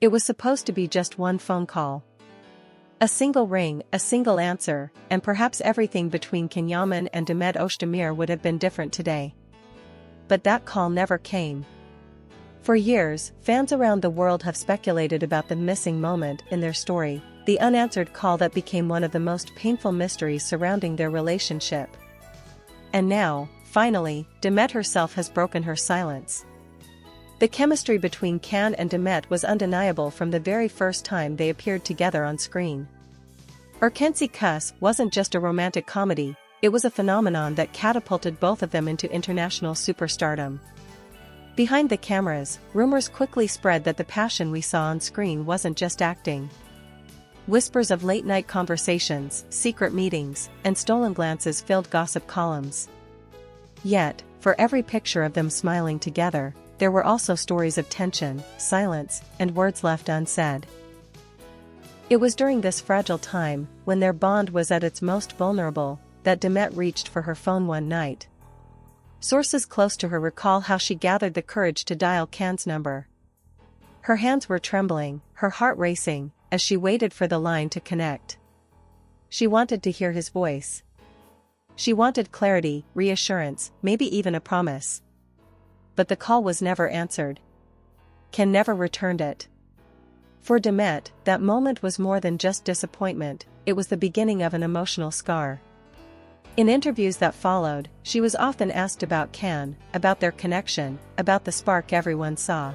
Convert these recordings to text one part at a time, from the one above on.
It was supposed to be just one phone call. A single ring, a single answer, and perhaps everything between Can Yaman and Demet Özdemir would have been different today. But that call never came. For years, fans around the world have speculated about the missing moment in their story, the unanswered call that became one of the most painful mysteries surrounding their relationship. And now, finally, Demet herself has broken her silence. The chemistry between Can and Demet was undeniable from the very first time they appeared together on screen. Erkenci Kuss wasn't just a romantic comedy, it was a phenomenon that catapulted both of them into international superstardom. Behind the cameras, rumors quickly spread that the passion we saw on screen wasn't just acting. Whispers of late-night conversations, secret meetings, and stolen glances filled gossip columns. Yet, for every picture of them smiling together, there were also stories of tension, silence, and words left unsaid. It was during this fragile time, when their bond was at its most vulnerable, that Demet reached for her phone one night. Sources close to her recall how she gathered the courage to dial Can's number. Her hands were trembling, her heart racing, as she waited for the line to connect. She wanted to hear his voice. She wanted clarity, reassurance, maybe even a promise. But the call was never answered. Can never returned it. For Demet, that moment was more than just disappointment, it was the beginning of an emotional scar. In interviews that followed, she was often asked about Can, about their connection, about the spark everyone saw.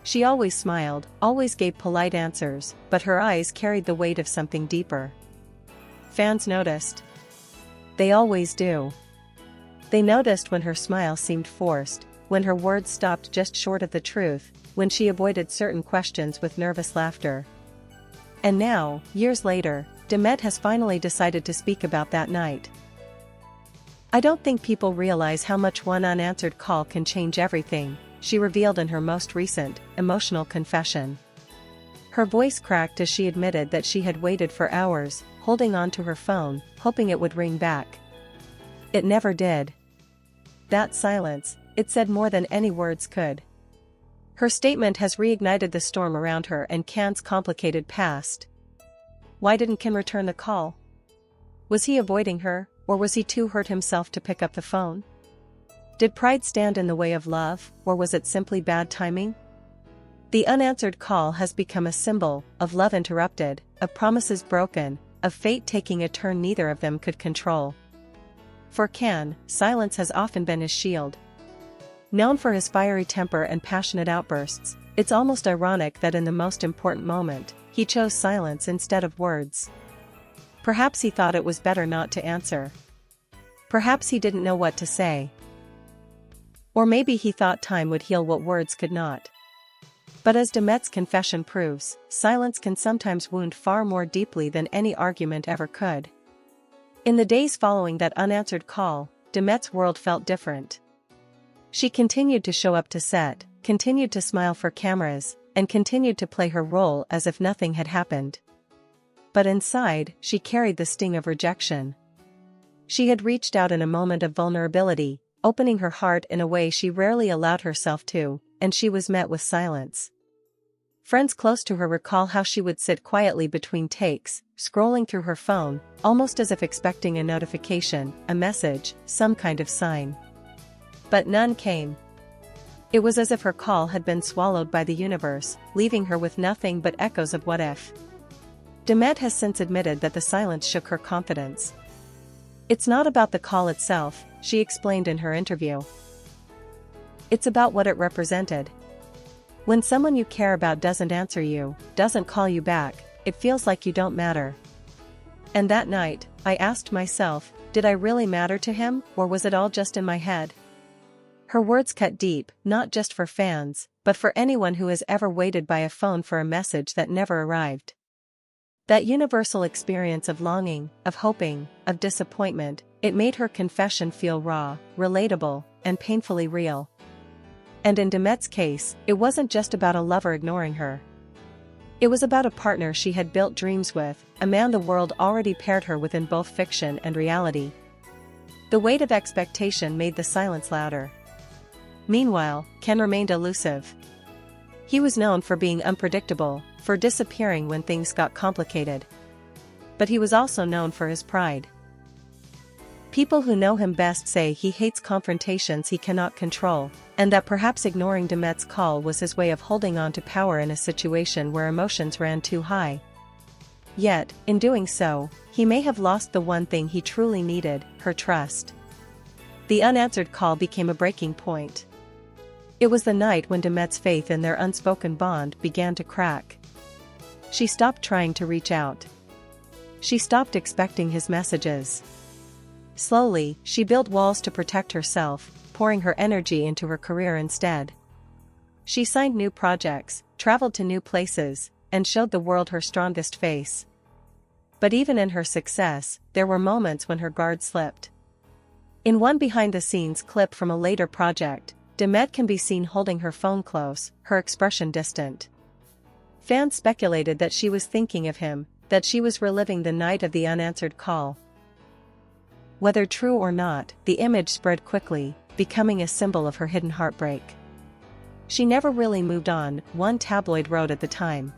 She always smiled, always gave polite answers, but her eyes carried the weight of something deeper. Fans noticed. They always do. They noticed when her smile seemed forced, when her words stopped just short of the truth, when she avoided certain questions with nervous laughter. And now, years later, Demet has finally decided to speak about that night. "I don't think people realize how much one unanswered call can change everything," she revealed in her most recent, emotional confession. Her voice cracked as she admitted that she had waited for hours, holding on to her phone, hoping it would ring back. It never did. That silence, it said more than any words could. Her statement has reignited the storm around her and Can's complicated past. Why didn't Can return the call? Was he avoiding her, or was he too hurt himself to pick up the phone? Did pride stand in the way of love, or was it simply bad timing? The unanswered call has become a symbol of love interrupted, of promises broken, of fate taking a turn neither of them could control. For Can, silence has often been his shield. Known for his fiery temper and passionate outbursts, it's almost ironic that in the most important moment, he chose silence instead of words. Perhaps he thought it was better not to answer. Perhaps he didn't know what to say. Or maybe he thought time would heal what words could not. But as Demet's confession proves, silence can sometimes wound far more deeply than any argument ever could. In the days following that unanswered call, Demet's world felt different. She continued to show up to set, continued to smile for cameras, and continued to play her role as if nothing had happened. But inside, she carried the sting of rejection. She had reached out in a moment of vulnerability, opening her heart in a way she rarely allowed herself to, and she was met with silence. Friends close to her recall how she would sit quietly between takes, scrolling through her phone, almost as if expecting a notification, a message, some kind of sign. But none came. It was as if her call had been swallowed by the universe, leaving her with nothing but echoes of what if. Demet has since admitted that the silence shook her confidence. "It's not about the call itself," she explained in her interview. "It's about what it represented. When someone you care about doesn't answer you, doesn't call you back, it feels like you don't matter. And that night, I asked myself, did I really matter to him, or was it all just in my head?" Her words cut deep, not just for fans, but for anyone who has ever waited by a phone for a message that never arrived. That universal experience of longing, of hoping, of disappointment, it made her confession feel raw, relatable, and painfully real. And in Demet's case, it wasn't just about a lover ignoring her. It was about a partner she had built dreams with, a man the world already paired her with in both fiction and reality. The weight of expectation made the silence louder. Meanwhile, Can remained elusive. He was known for being unpredictable, for disappearing when things got complicated. But he was also known for his pride. People who know him best say he hates confrontations he cannot control, and that perhaps ignoring Demet's call was his way of holding on to power in a situation where emotions ran too high. Yet, in doing so, he may have lost the one thing he truly needed, her trust. The unanswered call became a breaking point. It was the night when Demet's faith in their unspoken bond began to crack. She stopped trying to reach out. She stopped expecting his messages. Slowly, she built walls to protect herself, pouring her energy into her career instead. She signed new projects, traveled to new places, and showed the world her strongest face. But even in her success, there were moments when her guard slipped. In one behind-the-scenes clip from a later project, Demet can be seen holding her phone close, her expression distant. Fans speculated that she was thinking of him, that she was reliving the night of the unanswered call. Whether true or not, the image spread quickly, becoming a symbol of her hidden heartbreak. She never really moved on, one tabloid wrote at the time.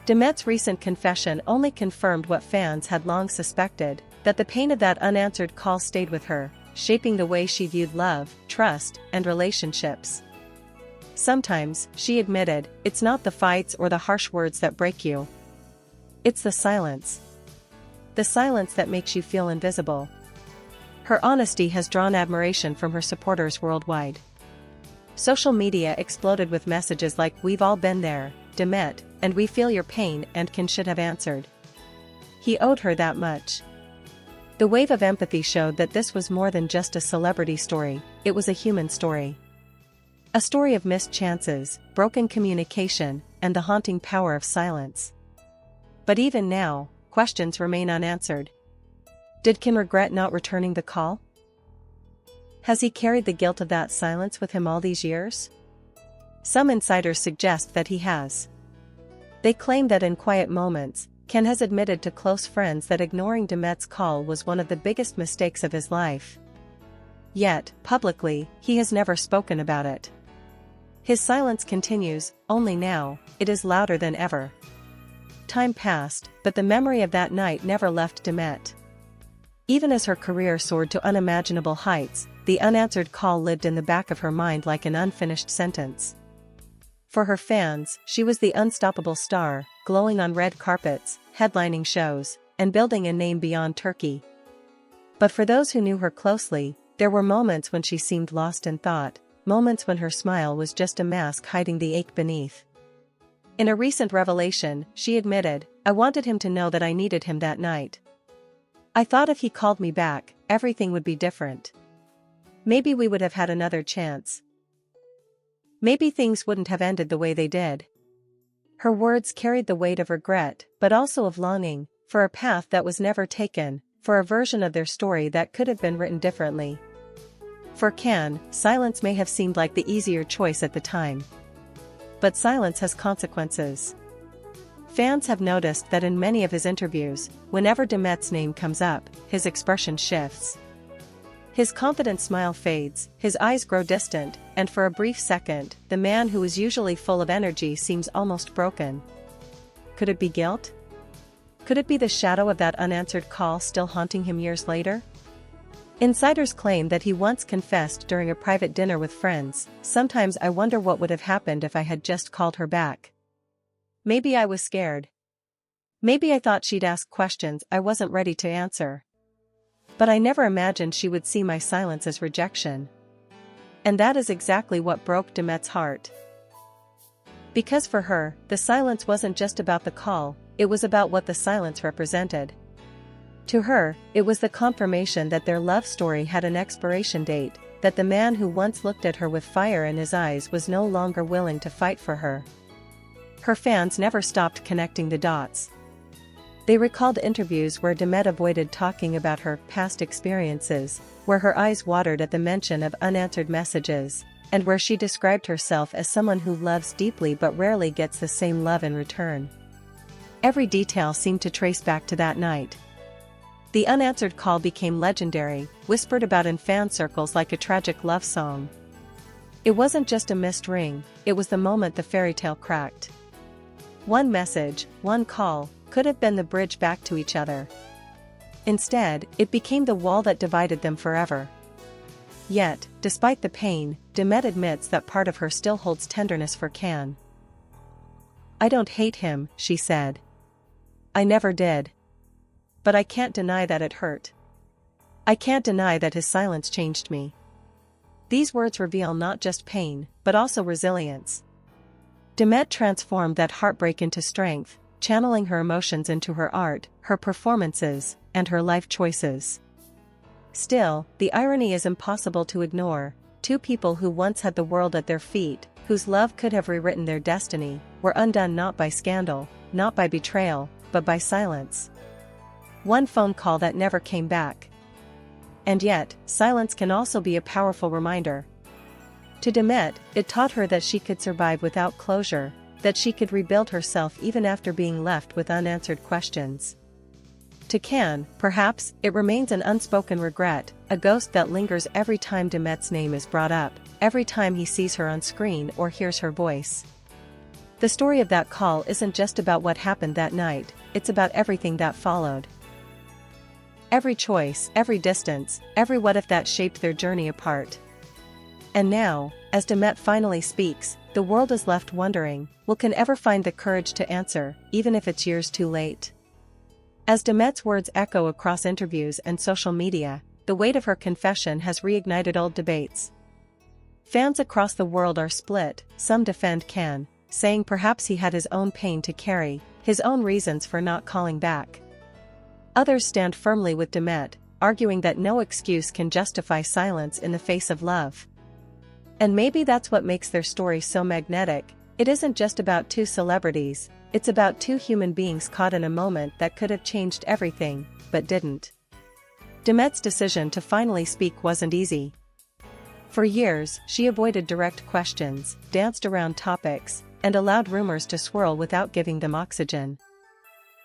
Demet's recent confession only confirmed what fans had long suspected, that the pain of that unanswered call stayed with her, shaping the way she viewed love, trust, and relationships. Sometimes, she admitted, it's not the fights or the harsh words that break you. It's the silence. The silence that makes you feel invisible. Her honesty has drawn admiration from her supporters worldwide. Social media exploded with messages like "We've all been there, Demet, and we feel your pain and should have answered." He owed her that much. The wave of empathy showed that this was more than just a celebrity story, it was a human story. A story of missed chances, broken communication, and the haunting power of silence. But even now, questions remain unanswered. Did Can regret not returning the call? Has he carried the guilt of that silence with him all these years? Some insiders suggest that he has. They claim that in quiet moments, Can has admitted to close friends that ignoring Demet's call was one of the biggest mistakes of his life. Yet, publicly, he has never spoken about it. His silence continues, only now, it is louder than ever. Time passed, but the memory of that night never left Demet. Even as her career soared to unimaginable heights, the unanswered call lived in the back of her mind like an unfinished sentence. For her fans, she was the unstoppable star, glowing on red carpets, headlining shows, and building a name beyond Turkey. But for those who knew her closely, there were moments when she seemed lost in thought, moments when her smile was just a mask hiding the ache beneath. In a recent revelation, she admitted, "I wanted him to know that I needed him that night. I thought if he called me back, everything would be different. Maybe we would have had another chance. Maybe things wouldn't have ended the way they did." Her words carried the weight of regret, but also of longing, for a path that was never taken, for a version of their story that could have been written differently. For Can, silence may have seemed like the easier choice at the time. But silence has consequences. Fans have noticed that in many of his interviews, whenever Demet's name comes up, his expression shifts. His confident smile fades, his eyes grow distant, and for a brief second, the man who is usually full of energy seems almost broken. Could it be guilt? Could it be the shadow of that unanswered call still haunting him years later? Insiders claim that he once confessed during a private dinner with friends, "Sometimes I wonder what would have happened if I had just called her back. Maybe I was scared. Maybe I thought she'd ask questions I wasn't ready to answer. But I never imagined she would see my silence as rejection." And that is exactly what broke Demet's heart. Because for her, the silence wasn't just about the call, it was about what the silence represented. To her, it was the confirmation that their love story had an expiration date, that the man who once looked at her with fire in his eyes was no longer willing to fight for her. Her fans never stopped connecting the dots. They recalled interviews where Demet avoided talking about her past experiences, where her eyes watered at the mention of unanswered messages, and where she described herself as someone who loves deeply but rarely gets the same love in return. Every detail seemed to trace back to that night. The unanswered call became legendary, whispered about in fan circles like a tragic love song. It wasn't just a missed ring, it was the moment the fairy tale cracked. One message, one call, could have been the bridge back to each other. Instead, it became the wall that divided them forever. Yet, despite the pain, Demet admits that part of her still holds tenderness for Can. "I don't hate him," she said. "I never did. But I can't deny that it hurt. I can't deny that his silence changed me." These words reveal not just pain, but also resilience. Demet transformed that heartbreak into strength, channeling her emotions into her art, her performances, and her life choices. Still, the irony is impossible to ignore. Two people who once had the world at their feet, whose love could have rewritten their destiny, were undone not by scandal, not by betrayal, but by silence. One phone call that never came back. And yet, silence can also be a powerful reminder. To Demet, it taught her that she could survive without closure, that she could rebuild herself even after being left with unanswered questions. To Can, perhaps, it remains an unspoken regret, a ghost that lingers every time Demet's name is brought up, every time he sees her on screen or hears her voice. The story of that call isn't just about what happened that night, it's about everything that followed. Every choice, every distance, every what if that shaped their journey apart. And now, as Demet finally speaks, the world is left wondering, will Can ever find the courage to answer, even if it's years too late? As Demet's words echo across interviews and social media, the weight of her confession has reignited old debates. Fans across the world are split, some defend Can, saying perhaps he had his own pain to carry, his own reasons for not calling back. Others stand firmly with Demet, arguing that no excuse can justify silence in the face of love. And maybe that's what makes their story so magnetic. It isn't just about two celebrities, it's about two human beings caught in a moment that could have changed everything, but didn't. Demet's decision to finally speak wasn't easy. For years, she avoided direct questions, danced around topics, and allowed rumors to swirl without giving them oxygen.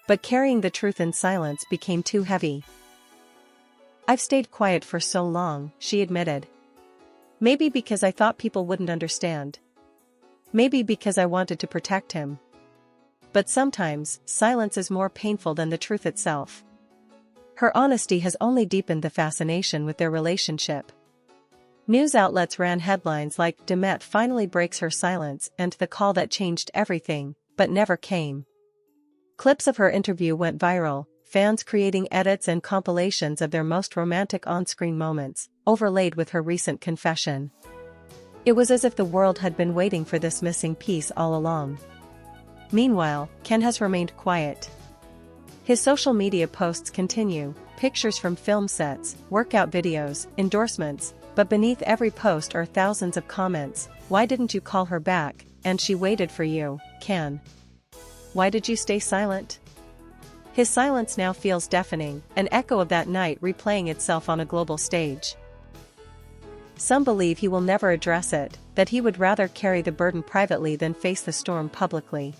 But carrying the truth in silence became too heavy. "I've stayed quiet for so long," she admitted. "Maybe because I thought people wouldn't understand. Maybe because I wanted to protect him. But sometimes, silence is more painful than the truth itself." Her honesty has only deepened the fascination with their relationship. News outlets ran headlines like "Demet finally breaks her silence" and "The call that changed everything, but never came." Clips of her interview went viral, fans creating edits and compilations of their most romantic on-screen moments, overlaid with her recent confession. It was as if the world had been waiting for this missing piece all along. Meanwhile, Can has remained quiet. His social media posts continue, pictures from film sets, workout videos, endorsements, but beneath every post are thousands of comments. "Why didn't you call her back? And she waited for you, Can. Why did you stay silent?" His silence now feels deafening, an echo of that night replaying itself on a global stage. Some believe he will never address it, that he would rather carry the burden privately than face the storm publicly.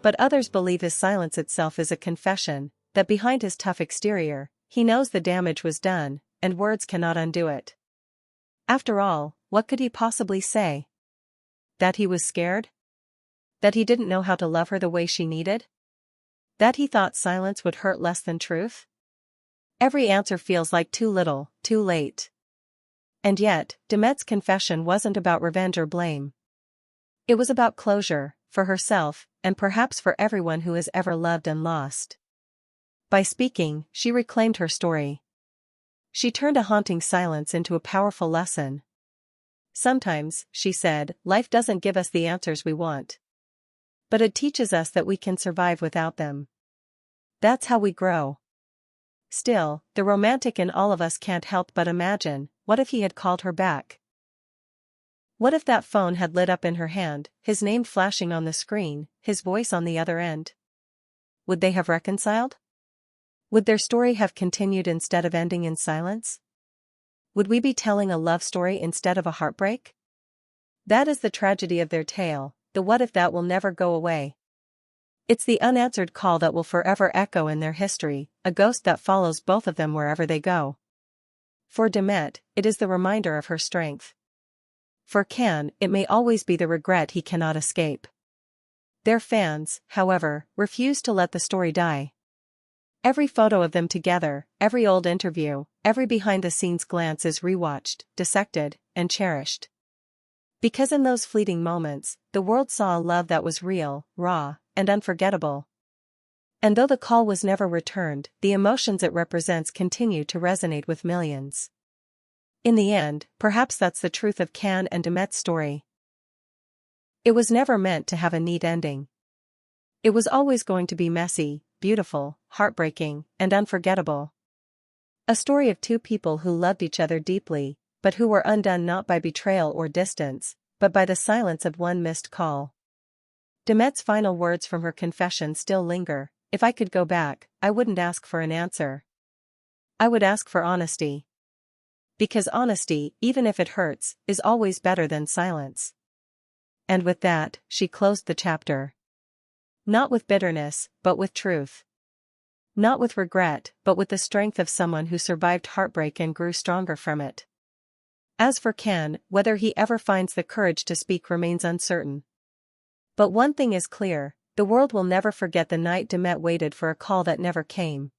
But others believe his silence itself is a confession, that behind his tough exterior, he knows the damage was done, and words cannot undo it. After all, what could he possibly say? That he was scared? That he didn't know how to love her the way she needed? That he thought silence would hurt less than truth? Every answer feels like too little, too late. And yet, Demet's confession wasn't about revenge or blame. It was about closure, for herself, and perhaps for everyone who has ever loved and lost. By speaking, she reclaimed her story. She turned a haunting silence into a powerful lesson. Sometimes, she said, life doesn't give us the answers we want. But it teaches us that we can survive without them. That's how we grow. Still, the romantic in all of us can't help but imagine, what if he had called her back? What if that phone had lit up in her hand, his name flashing on the screen, his voice on the other end? Would they have reconciled? Would their story have continued instead of ending in silence? Would we be telling a love story instead of a heartbreak? That is the tragedy of their tale, the what if that will never go away. It's the unanswered call that will forever echo in their history, a ghost that follows both of them wherever they go. For Demet, it is the reminder of her strength. For Can, it may always be the regret he cannot escape. Their fans, however, refuse to let the story die. Every photo of them together, every old interview, every behind-the-scenes glance is rewatched, dissected, and cherished. Because in those fleeting moments, the world saw a love that was real, raw, and unforgettable. And though the call was never returned, the emotions it represents continue to resonate with millions. In the end, perhaps that's the truth of Can and Demet's story. It was never meant to have a neat ending. It was always going to be messy, beautiful, heartbreaking, and unforgettable. A story of two people who loved each other deeply, but who were undone not by betrayal or distance, but by the silence of one missed call. Demet's final words from her confession still linger: "If I could go back, I wouldn't ask for an answer. I would ask for honesty. Because honesty, even if it hurts, is always better than silence." And with that, she closed the chapter. Not with bitterness, but with truth. Not with regret, but with the strength of someone who survived heartbreak and grew stronger from it. As for Can, whether he ever finds the courage to speak remains uncertain. But one thing is clear: the world will never forget the night Demet waited for a call that never came.